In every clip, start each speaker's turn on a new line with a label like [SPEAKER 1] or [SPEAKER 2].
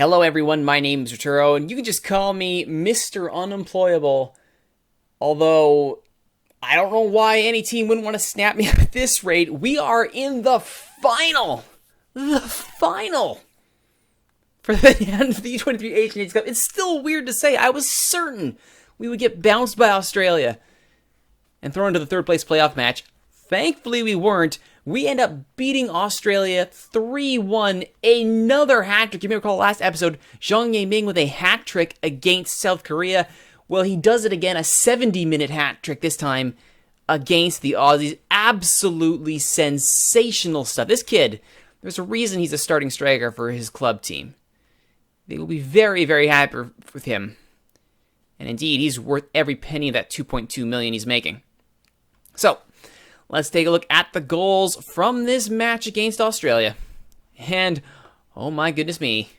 [SPEAKER 1] Hello everyone, my name is Rituro, and you can just call me Mr. Unemployable. Although, I don't know why any team wouldn't want to snap me up at this rate. We are in the final! The final! For the end of the U23 Asian Nations Cup. It's still weird to say. I was certain we would get bounced by Australia and thrown into the third place playoff match. Thankfully, we weren't. We end up beating Australia 3-1. Another hat trick. You may recall last episode, Zhang Yiming with a hat trick against South Korea. Well, he does it again, a 70-minute hat trick this time against the Aussies. Absolutely sensational stuff. This kid, there's a reason he's a starting striker for his club team. They will be very, very happy with him. And indeed, he's worth every penny of that $2.2 million he's making. So, let's take a look at the goals from this match against Australia. And, oh my goodness me.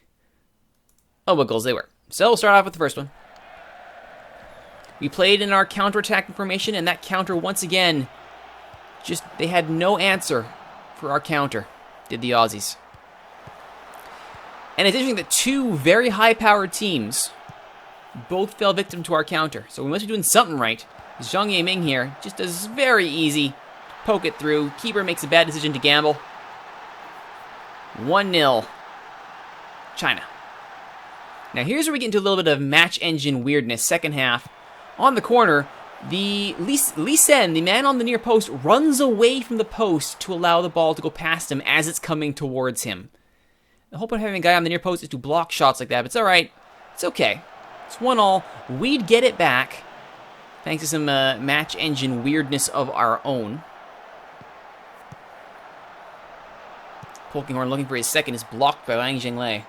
[SPEAKER 1] Oh, what goals they were. So, we'll start off with the first one. We played in our counter-attacking formation, and that counter, once again, they had no answer for our counter, did the Aussies. And it's interesting that two very high-powered teams both fell victim to our counter. So we must be doing something right. Zhang Yiming here just does very easy. Poke it through. Keeper makes a bad decision to gamble. 1-0. China. Now here's where we get into a little bit of match engine weirdness. Second half. On the corner, Li Sen, the man on the near post, runs away from the post to allow the ball to go past him as it's coming towards him. The whole point of having a guy on the near post is to block shots like that, but it's alright. It's okay. It's 1-1. We'd get it back, thanks to some match engine weirdness of our own. Polkinghorn looking for his second is blocked by Wang Jinglei.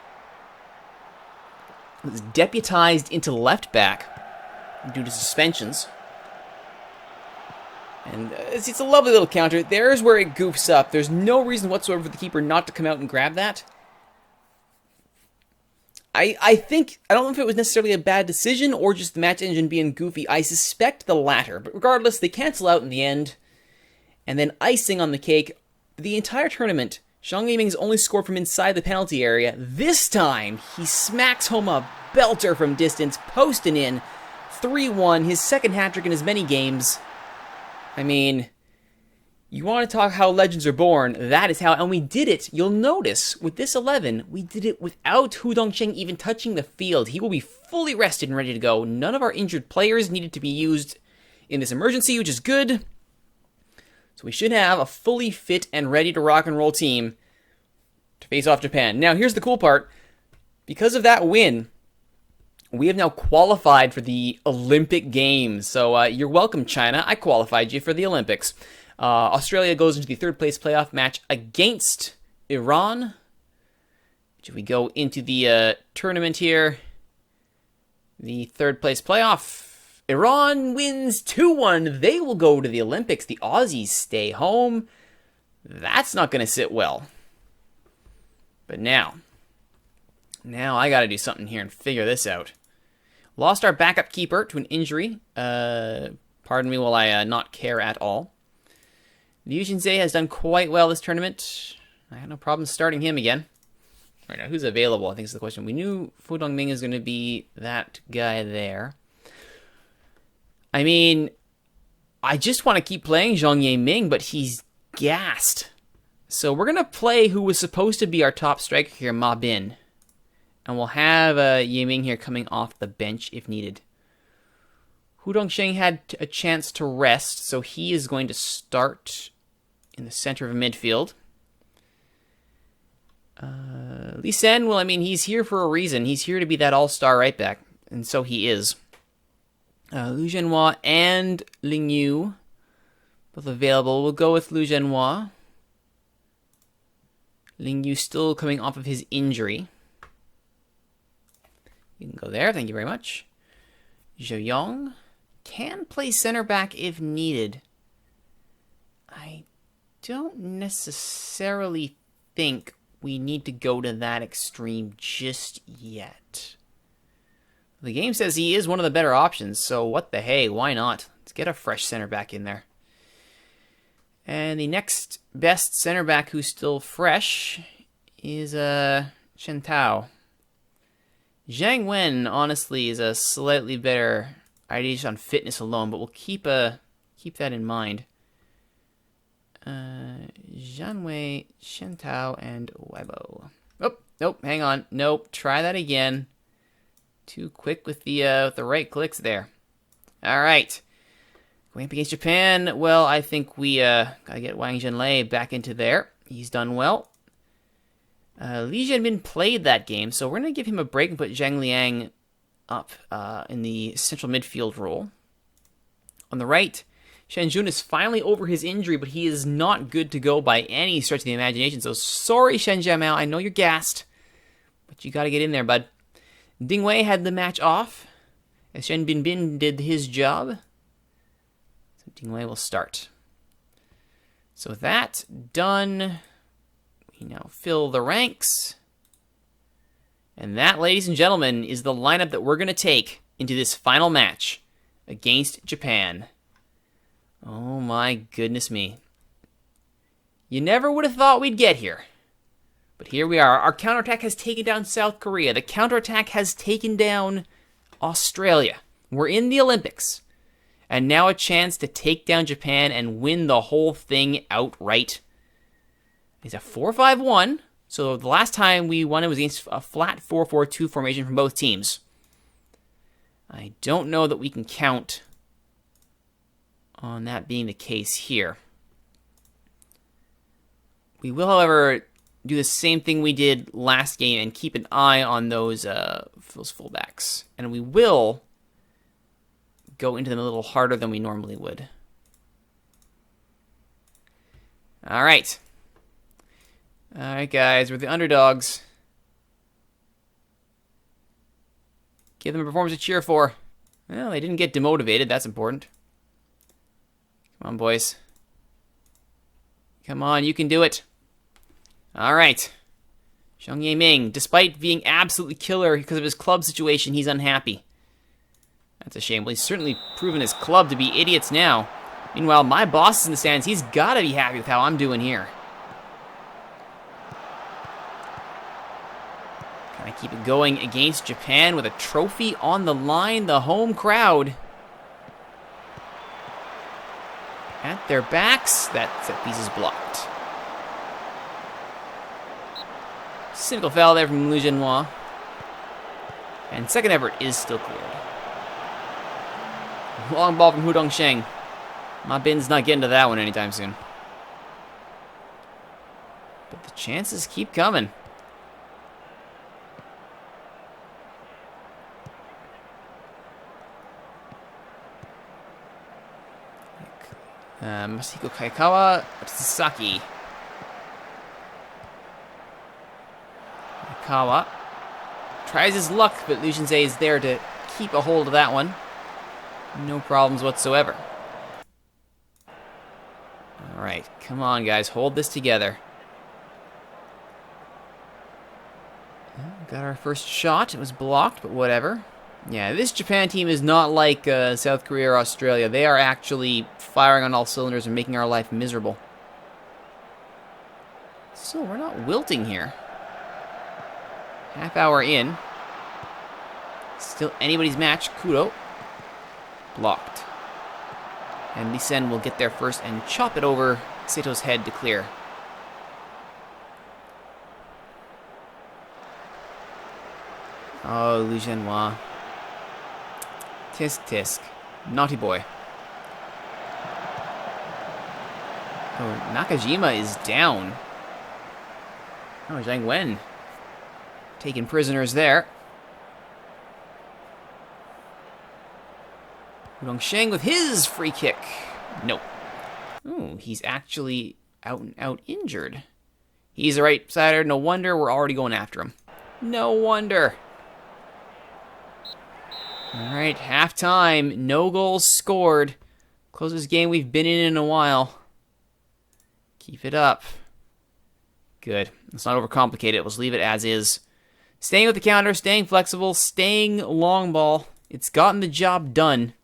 [SPEAKER 1] He's deputized into left back due to suspensions. And it's a lovely little counter. There's where it goofs up. There's no reason whatsoever for the keeper not to come out and grab that. I don't know if it was necessarily a bad decision or just the match engine being goofy. I suspect the latter. But regardless, they cancel out in the end. And then icing on the cake, the entire tournament, Zhang Yiming has only scored from inside the penalty area. This time, he smacks home a belter from distance, posting in 3-1, his second hat-trick in as many games. I mean, you want to talk how legends are born, that is how, and we did it. You'll notice, with this 11, we did it without Hu Dongsheng even touching the field. He will be fully rested and ready to go. None of our injured players needed to be used in this emergency, which is good. So we should have a fully fit and ready to rock and roll team to face off Japan. Now, here's the cool part. Because of that win, we have now qualified for the Olympic Games. So you're welcome, China. I qualified you for the Olympics. Australia goes into the third place playoff match against Iran. Should we go into the tournament here? The third place playoff. Iran wins 2-1. They will go to the Olympics. The Aussies stay home. That's not going to sit well. But now I got to do something here and figure this out. Lost our backup keeper to an injury. Pardon me while I not care at all. Liu Jinzhe has done quite well this tournament. I had no problem starting him again. Right now, who's available, I think is the question. We knew Fu Dongming is going to be that guy there. I mean, I just want to keep playing Zhang Yiming, but he's gassed. So we're going to play who was supposed to be our top striker here, Ma Bin. And we'll have Yiming here coming off the bench if needed. Hu Dongsheng had a chance to rest, so he is going to start in the center of midfield. Li Sen, well, I mean, he's here for a reason. He's here to be that all-star right back, and so he is. Liu Zhenhua and Ling Yu, both available. We'll go with Liu Zhenhua. Ling Yu still coming off of his injury. You can go there, thank you very much. Zhou Yong can play center back if needed. I don't necessarily think we need to go to that extreme just yet. The game says he is one of the better options, so what the hey, why not? Let's get a fresh center back in there. And the next best center back who's still fresh is Chen Tao. Zhang Wen, honestly, is a slightly better idea just on fitness alone, but we'll keep that in mind. Zhanwei, Shentao, and Weibo. Oh, nope, hang on. Nope, try that again. Too quick with the right clicks there. All right. Going up against Japan, well, I think we gotta get Wang Zhenlei back into there. He's done well. Li Jianmin played that game, so we're gonna give him a break and put Zhang Liang up in the central midfield role. On the right, Shen Jun is finally over his injury, but he is not good to go by any stretch of the imagination. So sorry, Shen Jiamao, I know you're gassed, but you gotta get in there, bud. Ding Wei had the match off, as Shen Binbin did his job. So Ding Wei will start. So with that done, we now fill the ranks. And that, ladies and gentlemen, is the lineup that we're going to take into this final match against Japan. Oh my goodness me. You never would have thought we'd get here. But here we are. Our counterattack has taken down South Korea. The counterattack has taken down Australia. We're in the Olympics. And now a chance to take down Japan and win the whole thing outright. It's a 4-5-1. So the last time we won it was against a flat 4-4-2 formation from both teams. I don't know that we can count on that being the case here. We will, however, do the same thing we did last game and keep an eye on those fullbacks. And we will go into them a little harder than we normally would. All right. All right, guys, we're the underdogs. Give them a performance to cheer for. Well, they didn't get demotivated. That's important. Come on, boys. Come on, you can do it. All right. Xiong Yiming, despite being absolutely killer because of his club situation, he's unhappy. That's a shame. Well, he's certainly proven his club to be idiots now. Meanwhile, my boss is in the stands. He's got to be happy with how I'm doing here. Can I keep it going against Japan with a trophy on the line? The home crowd at their backs. That set piece is blocked. Cynical foul there from Liu Zhenhua. And second effort is still cleared. Long ball from Hu Dongsheng. Ma Bin's not getting to that one anytime soon. But the chances keep coming. Masahiko Kaikawa, Sasaki. Kaikawa tries his luck, but Liu Jianzhe is there to keep a hold of that one. No problems whatsoever. Alright, come on, guys. Hold this together. Got our first shot. It was blocked, but whatever. Yeah, this Japan team is not like South Korea or Australia. They are actually firing on all cylinders and making our life miserable. Still, we're not wilting here. Half hour in. Still anybody's match. Kudo. Blocked. And Lee Sen will get there first and chop it over Seto's head to clear. Oh, Liu Zhenhua. Tisk tisk. Naughty boy. Oh, Nakajima is down. Oh, Zhang Wen taking prisoners there. Dongsheng with his free kick. Nope. Ooh, he's actually out and out injured. He's a right-sider. No wonder we're already going after him. No wonder. All right, halftime. No goals scored. Closest game we've been in a while. Keep it up. Good. Let's not overcomplicate it. Let's leave it as is. Staying with the counter, staying flexible, staying long ball. It's gotten the job done.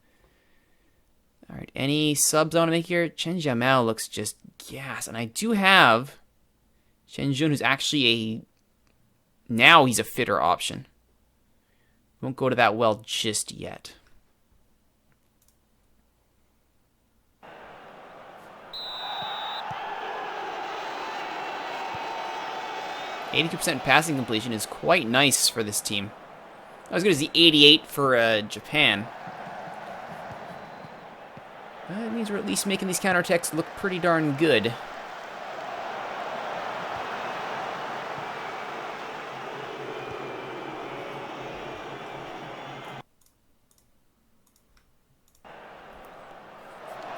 [SPEAKER 1] All right, any subs I want to make here? Chen Jiamao looks just gas. And I do have Chen Jun, who's actually now he's a fitter option. Won't go to that well just yet. %82 passing completion is quite nice for this team. Not as good as the 88 for Japan. That means we're at least making these counterattacks look pretty darn good.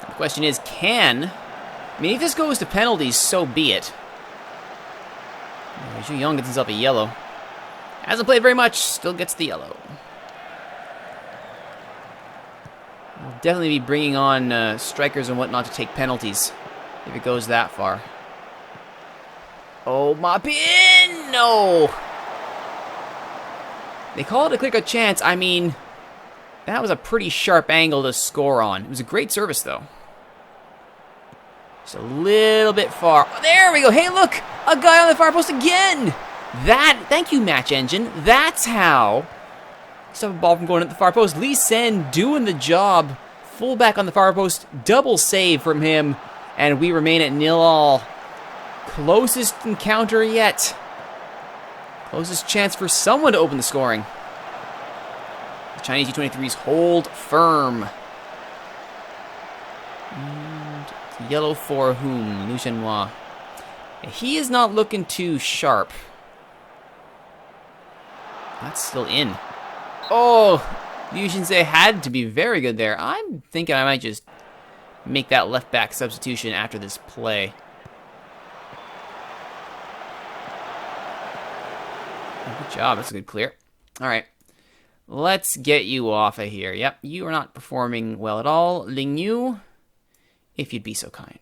[SPEAKER 1] The question is, I mean, if this goes to penalties, so be it. Zhu Yong gets himself a yellow. Hasn't played very much, still gets the yellow. We'll definitely be bringing on strikers and whatnot to take penalties if it goes that far. Oh, Ma Bin! No! They call it a clear-cut chance. I mean, that was a pretty sharp angle to score on. It was a great service, though. Just a little bit far. Oh, there we go. Hey, look! A guy on the far post again! Thank you, Match Engine. That's how. Stop a ball from going at the far post. Lee Sen doing the job. Fullback on the far post. Double save from him. And we remain at 0-0. Closest encounter yet. Closest chance for someone to open the scoring. The Chinese U23s hold firm. And yellow for whom? Liu Shenhua. He is not looking too sharp. That's still in. Oh, Liu Shenhua had to be very good there. I'm thinking I might just make that left back substitution after this play. Good job. That's a good clear. All right. Let's get you off of here. Yep, you are not performing well at all. Ling Yu, if you'd be so kind.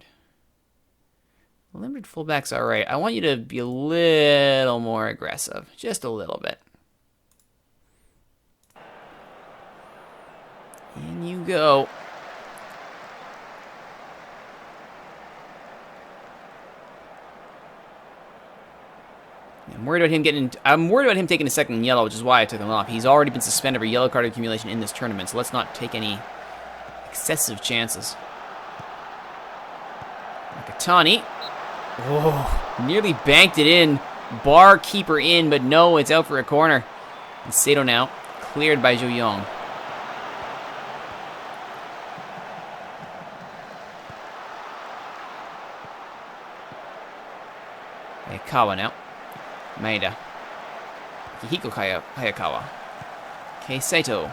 [SPEAKER 1] Limited fullback's all right. I want you to be a little more aggressive. Just a little bit. In you go. I'm worried about him taking a second yellow, which is why I took him off. He's already been suspended for yellow card accumulation in this tournament, so let's not take any excessive chances. Nakatani. Oh, nearly banked it in. Bar keeper in, but no, it's out for a corner. And Sato now, cleared by Zhou Yong. Hayakawa now. Maeda. Hihiko Hayakawa. Okay, Saito.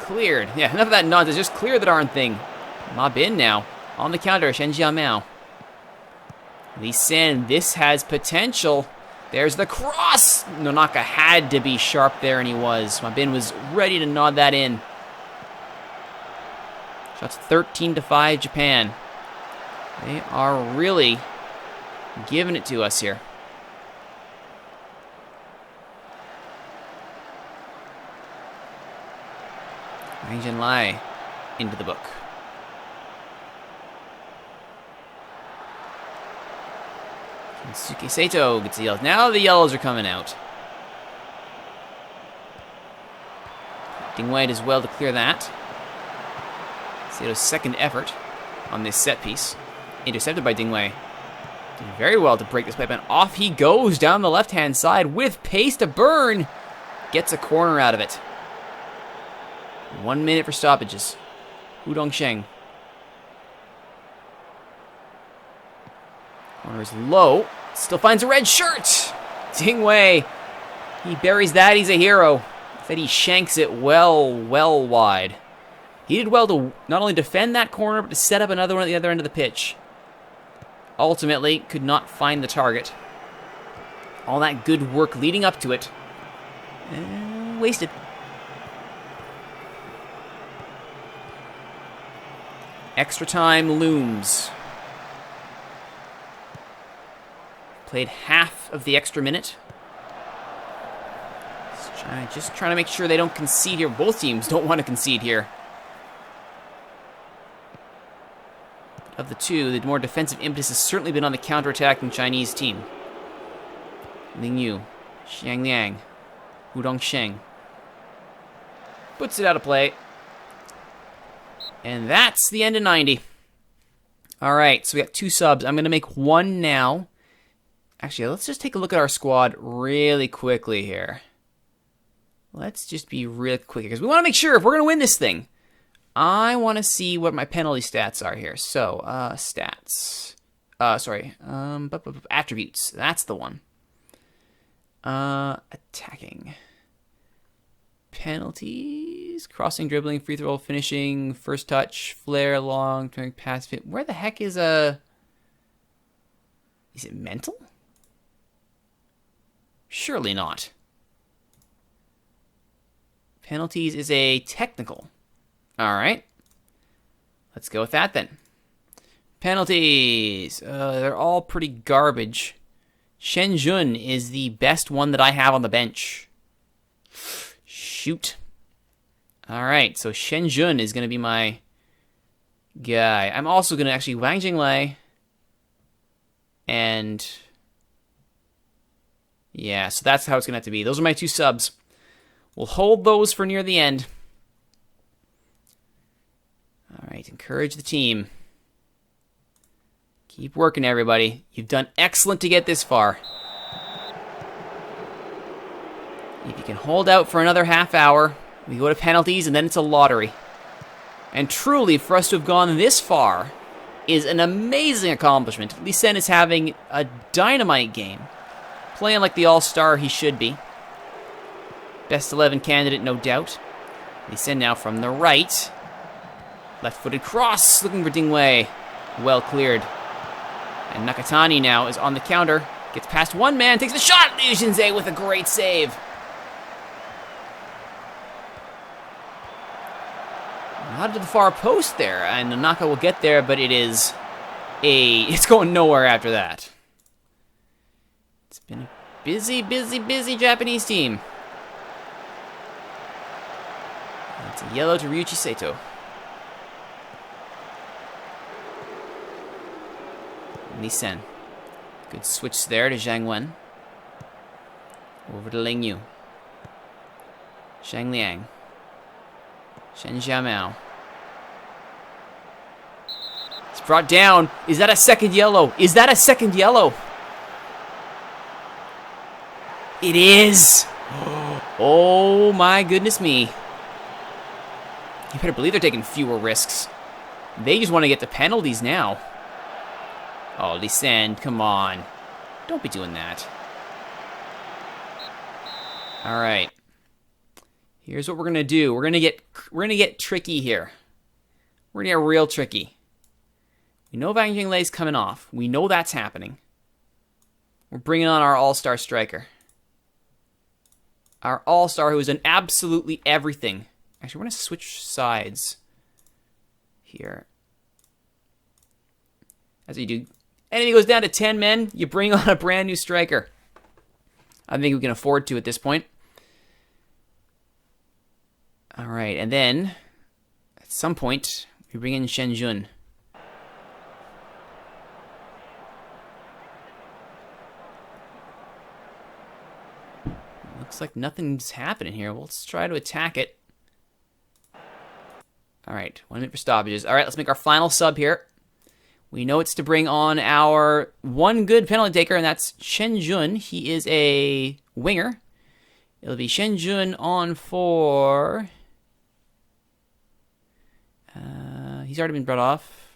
[SPEAKER 1] Cleared. Yeah, enough of that nonsense. Just clear the darn thing. Ma Bin now. On the counter, Shen Jiamao. Lee Sen, this has potential. There's the cross! Nonaka had to be sharp there, and he was. Ma Bin was ready to nod that in. Shots 13-5 Japan. They are really giving it to us here. Wang Zhenlai into the book. Kensuke Sato gets the yellows. Now the yellows are coming out. Ding Wei does well to clear that. Sato's second effort on this set piece. Intercepted by Ding Wei. Did very well to break this pipe, and off he goes down the left-hand side with pace to burn. Gets a corner out of it. 1 minute for stoppages. Hu Dongsheng. Corner is low. Still finds a red shirt. Ding Wei. He buries that. He's a hero. Said he shanks it well wide. He did well to not only defend that corner, but to set up another one at the other end of the pitch. Ultimately, could not find the target. All that good work leading up to it. Wasted. Extra time looms. Played half of the extra minute. Just trying to make sure they don't concede here. Both teams don't want to concede here. Of the two, the more defensive impetus has certainly been on the counterattacking Chinese team. Ling Yu, Xiang Liang, Hu Dongsheng. Puts it out of play. And that's the end of 90. All right, so we got 2 subs. I'm going to make 1 now. Actually, let's just take a look at our squad really quickly here. Let's just be real quick, because we want to make sure if we're going to win this thing. I want to see what my penalty stats are here. So, stats. Attributes. That's the one. Attacking. Penalties. Crossing, dribbling, free throw, finishing, first touch, flare, long, turning pass, fit. Where the heck is Is it mental? Surely not. Penalties is a technical. Alright. Let's go with that then. Penalties. They're all pretty garbage. Shenzhen is the best one that I have on the bench. Shoot. Alright, so Shenzhen is going to be my guy. I'm also going to actually Wang Jinglei. And yeah, so that's how it's going to have to be. Those are my 2 subs. We'll hold those for near the end. Alright, encourage the team. Keep working, everybody. You've done excellent to get this far. If you can hold out for another half hour, we go to penalties, and then it's a lottery. And truly, for us to have gone this far is an amazing accomplishment. Lee-Sen is having a dynamite game. Playing like the all-star he should be. Best 11 candidate, no doubt. Lee-Sen now from the right. Left-footed cross, looking for Dingwei. Well cleared. And Nakatani now is on the counter. Gets past one man, takes the shot! Liu Xinzhe with a great save. Not to the far post there, and Nanaka will get there, but it's going nowhere after that. It's been a busy, busy, busy Japanese team. It's a yellow to Ryuichi Sato. Lee-Sen. Good switch there to Zhang Wen. Over to Ling Yu. Zhang Liang. Shen Xiaomao. It's brought down. Is that a second yellow? Is that a second yellow? It is. Oh my goodness me. You better believe they're taking fewer risks. They just want to get the penalties now. Oh, Lee-Sen, come on. Don't be doing that. All right. Here's what we're gonna do. We're gonna get tricky here. We're gonna get real tricky. We know Wang Jinglei's coming off. We know that's happening. We're bringing on our all-star striker. Our all-star who has done absolutely everything. Actually, we're gonna switch sides here. As you do. Enemy goes down to 10 men. You bring on a brand new striker. I think we can afford to at this point. All right, and then at some point we bring in Shenzhen. Looks like nothing's happening here. Well, let's try to attack it. All right, 1 minute for stoppages. All right, let's make our final sub here. We know it's to bring on our one good penalty taker, and that's Shenzhen. He is a winger. It'll be Shenzhen on for... he's already been brought off.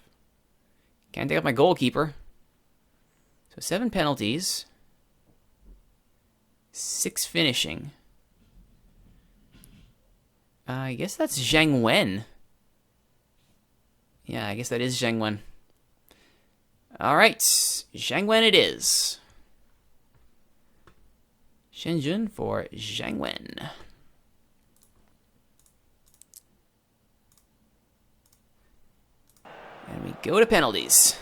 [SPEAKER 1] Can't take out my goalkeeper. So 7 penalties. 6 finishing. I guess that's Zhang Wen. Yeah, I guess that is Zhang Wen. Alright, Zhang Wen it is. Shenzhen for Zhang Wen. And we go to penalties.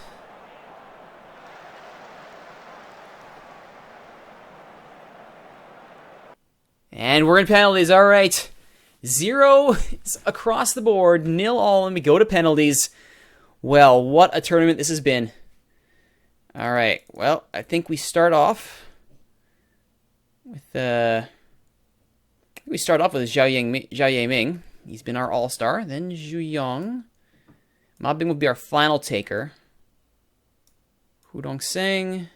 [SPEAKER 1] And we're in penalties, alright. 0 across the board, 0 all, and we go to penalties. Well, what a tournament this has been. Alright, well, I think we start off with Zhao Yiming. He's been our all-star. Then Zhu Ma Bing will be our final taker. Hu Dong-seng.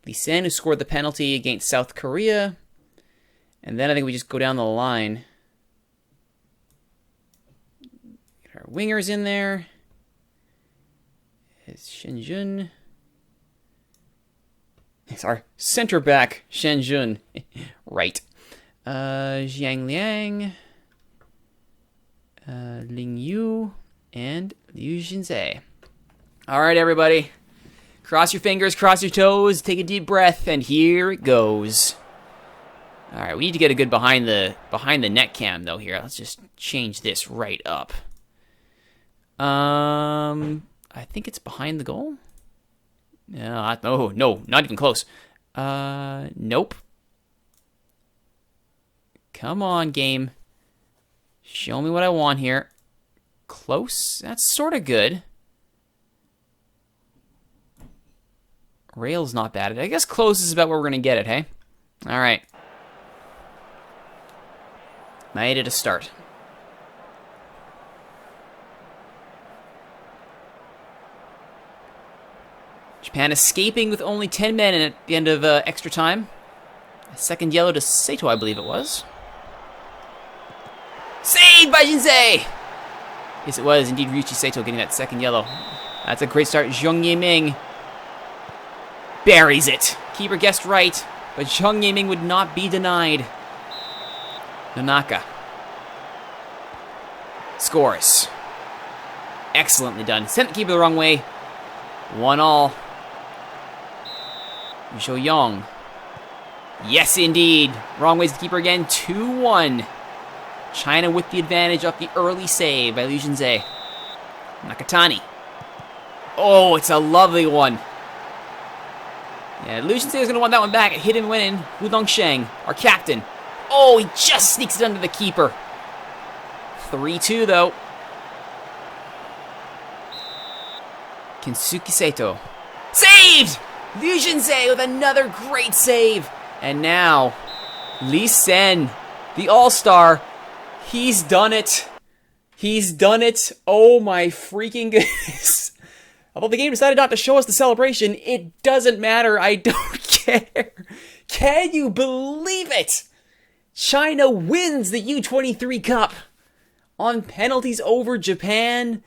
[SPEAKER 1] Lee Sen, who scored the penalty against South Korea. And then I think we just go down the line. Get our wingers in there. It's Shenjun. It's our center back, Shenjun. Right. Jiang Liang. Ling Yu. And Liu Jinzhe. All right, everybody. Cross your fingers, cross your toes, take a deep breath, and here it goes. All right, we need to get a good behind the net cam though here. Let's just change this right up. I think it's behind the goal. No, not even close. Nope. Come on, game. Show me what I want here. Close. That's sort of good. Rail's not bad. I guess close is about where we're going to get it, hey? All right. Made it a start. Japan escaping with only 10 men at the end of extra time. A second yellow to Sato, I believe it was. Saved by Jinsei! Yes, it was indeed Ryuichi Sato getting that second yellow. That's a great start. Zhang Yiming buries it. Keeper guessed right, but Zhang Yiming would not be denied. Nonaka scores. Excellently done. Sent the keeper the wrong way. 1-1. Zhou Yong. Yes, indeed. Wrong ways to keeper again. 2-1. China with the advantage off the early save by Liu Jinzhe. Nakatani. Oh, it's a lovely one. Yeah, Liu Jinzhe was going to want that one back. It hit him winning. Hu Dongsheng, our captain. Oh, he just sneaks it under the keeper. 3-2, though. Kensuke Sato. Saved! Liu Jinzhe with another great save. And now, Lee Sen, the all-star, he's done it. He's done it. Oh my freaking goodness. Although the game decided not to show us the celebration, it doesn't matter. I don't care. Can you believe it? China wins the U23 Cup on penalties over Japan.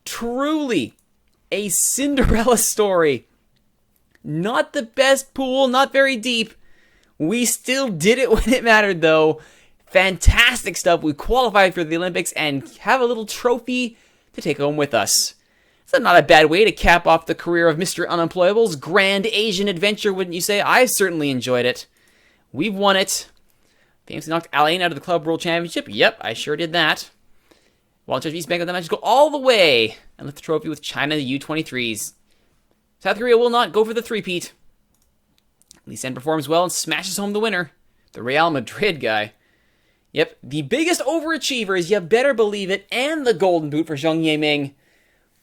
[SPEAKER 1] Truly a Cinderella story. Not the best pool, not very deep. We still did it when it mattered, though. Fantastic stuff. We qualified for the Olympics and have a little trophy to take home with us. It's not a bad way to cap off the career of Mr. Unemployable's grand Asian adventure, wouldn't you say? I certainly enjoyed it. We've won it. Famously knocked Alain out of the Club World Championship. Yep, I sure did that. While Judge East Bank of the matches go all the way and lift the trophy with China, the U23s. South Korea will not go for the three-peat. Lee Sen performs well and smashes home the winner, the Real Madrid guy. Yep, the biggest overachievers, you better believe it, and the golden boot for Zhang Yiming.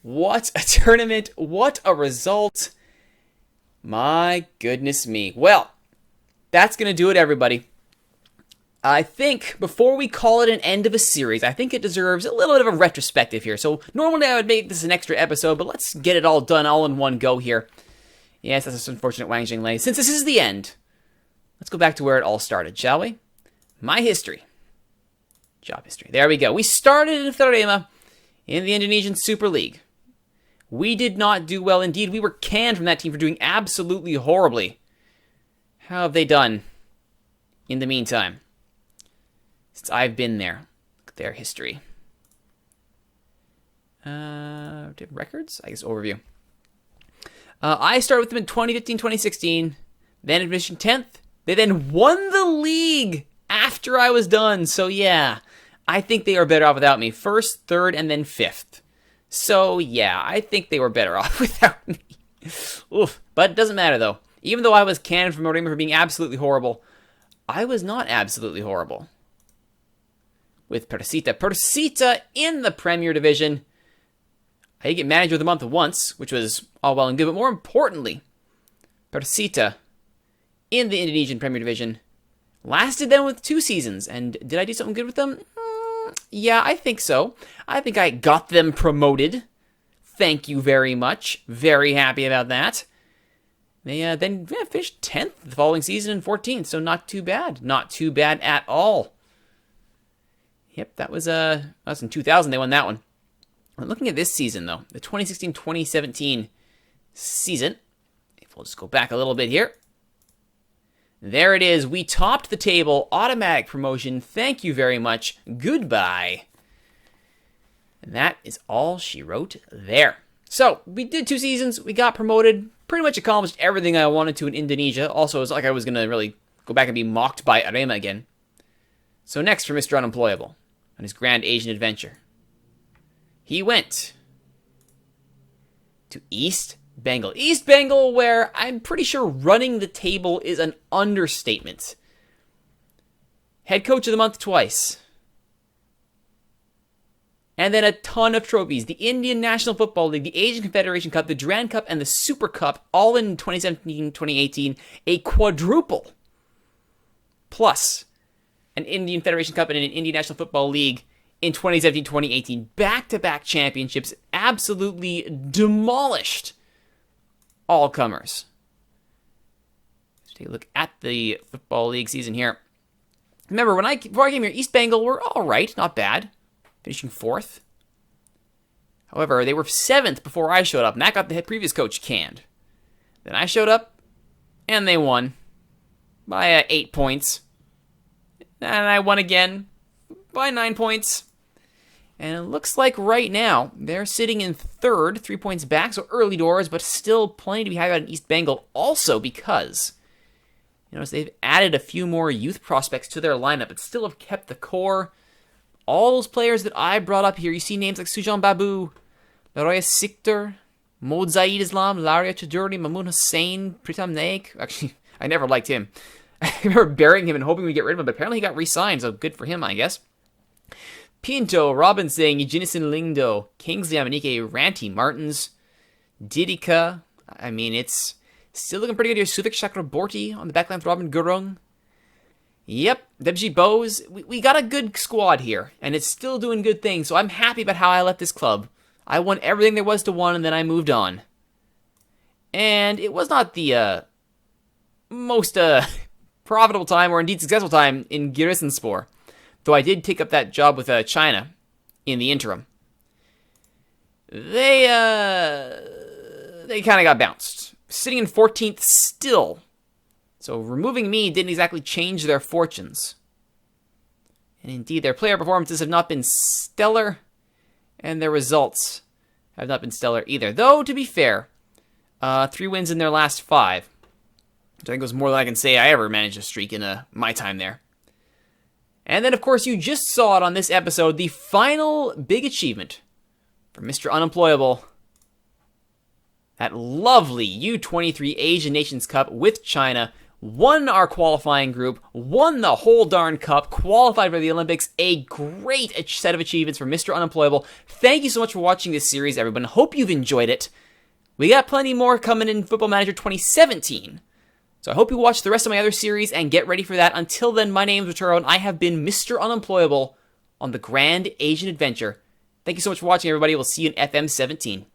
[SPEAKER 1] What a tournament, what a result. My goodness me. Well, that's going to do it, everybody. I think before we call it an end of a series, I think it deserves a little bit of a retrospective here. So normally I would make this an extra episode, but let's get it all done all in one go here. Yes, that's unfortunate, Wang Jinglei. Since this is the end, let's go back to where it all started, shall we? My history. Job history. There we go. We started in Thorema in the Indonesian Super League. We did not do well. Indeed, we were canned from that team for doing absolutely horribly. How have they done in the meantime? Since I've been there. Look at their history. Records? I guess overview. I started with them in 2015, 2016. Then admission 10th. They then won the league after I was done. So yeah, I think they are better off without me. First, third, and then fifth. So yeah, I think they were better off without me. Oof. But it doesn't matter though. Even though I was canned from Morima for being absolutely horrible, I was not absolutely horrible. With Persita in the Premier Division. I did get Manager of the Month once, which was all well and good, but more importantly, Persita in the Indonesian Premier Division lasted them with 2 seasons, and did I do something good with them? Yeah, I think so. I think I got them promoted. Thank you very much. Very happy about that. They then finished 10th the following season and 14th, so not too bad. Not too bad at all. Yep, that was in 2000 they won that one. Looking at this season, though, the 2016-2017 season, if we'll just go back a little bit here. There it is. We topped the table. Automatic promotion. Thank you very much. Goodbye. And that is all she wrote there. So, we did 2 seasons. We got promoted. Pretty much accomplished everything I wanted to in Indonesia. Also, it was like I was going to really go back and be mocked by Arema again. So next for Mr. Unemployable on his grand Asian adventure. He went to East Bengal. East Bengal, where I'm pretty sure running the table is an understatement. Head coach of the month twice. And then a ton of trophies. The Indian National Football League, the Asian Confederation Cup, the Durand Cup, and the Super Cup, all in 2017-2018. A quadruple. Plus an Indian Federation Cup and an Indian National Football League in 2017-2018. Back-to-back championships. Absolutely demolished all comers. Let's take a look at the Football League season here. Remember, before I came here, East Bengal were all right, not bad. Finishing 4th. However, they were 7th before I showed up, and that got the previous coach canned. Then I showed up, and they won by 8 points. And I won again by 9 points. And it looks like right now, they're sitting in 3rd, 3 points back, so early doors, but still plenty to be happy about in East Bengal. Also because, they've added a few more youth prospects to their lineup, but still have kept the core. All those players that I brought up here, you see names like Sujan Babu, Laroya Sikter, Mozaid Islam, Laria Chaduri, Mamoon Hussain, Pritam Naik. Actually, I never liked him. I remember burying him and hoping we'd get rid of him, but apparently he got re-signed, so good for him, I guess. Pinto, Robin Singh, Eugenisin Lingdo, Kingsley Amanike, Ranty Martins, Didika. I mean, it's still looking pretty good here. Suvik Chakraborty on the backline with Robin Gurung. Yep, Debji Bose. We got a good squad here, and it's still doing good things, so I'm happy about how I left this club. I won everything there was to win, and then I moved on. And it was not the most profitable time, or indeed successful time, in Giresunspor, though I did take up that job with China in the interim. They kind of got bounced. Sitting in 14th still. So removing me didn't exactly change their fortunes. And indeed, their player performances have not been stellar, and their results have not been stellar either. Though, to be fair, 3 wins in their last 5. Which I think was more than I can say I ever managed a streak in my time there. And then, of course, you just saw it on this episode, the final big achievement for Mr. Unemployable. That lovely U23 Asian Nations Cup with China. Won our qualifying group, won the whole darn cup, qualified for the Olympics. A great set of achievements for Mr. Unemployable. Thank you so much for watching this series, everyone. Hope you've enjoyed it. We got plenty more coming in Football Manager 2017. So I hope you watch the rest of my other series and get ready for that. Until then, my name is Rituro, and I have been Mr. Unemployable on the Grand Asian Adventure. Thank you so much for watching, everybody. We'll see you in FM17.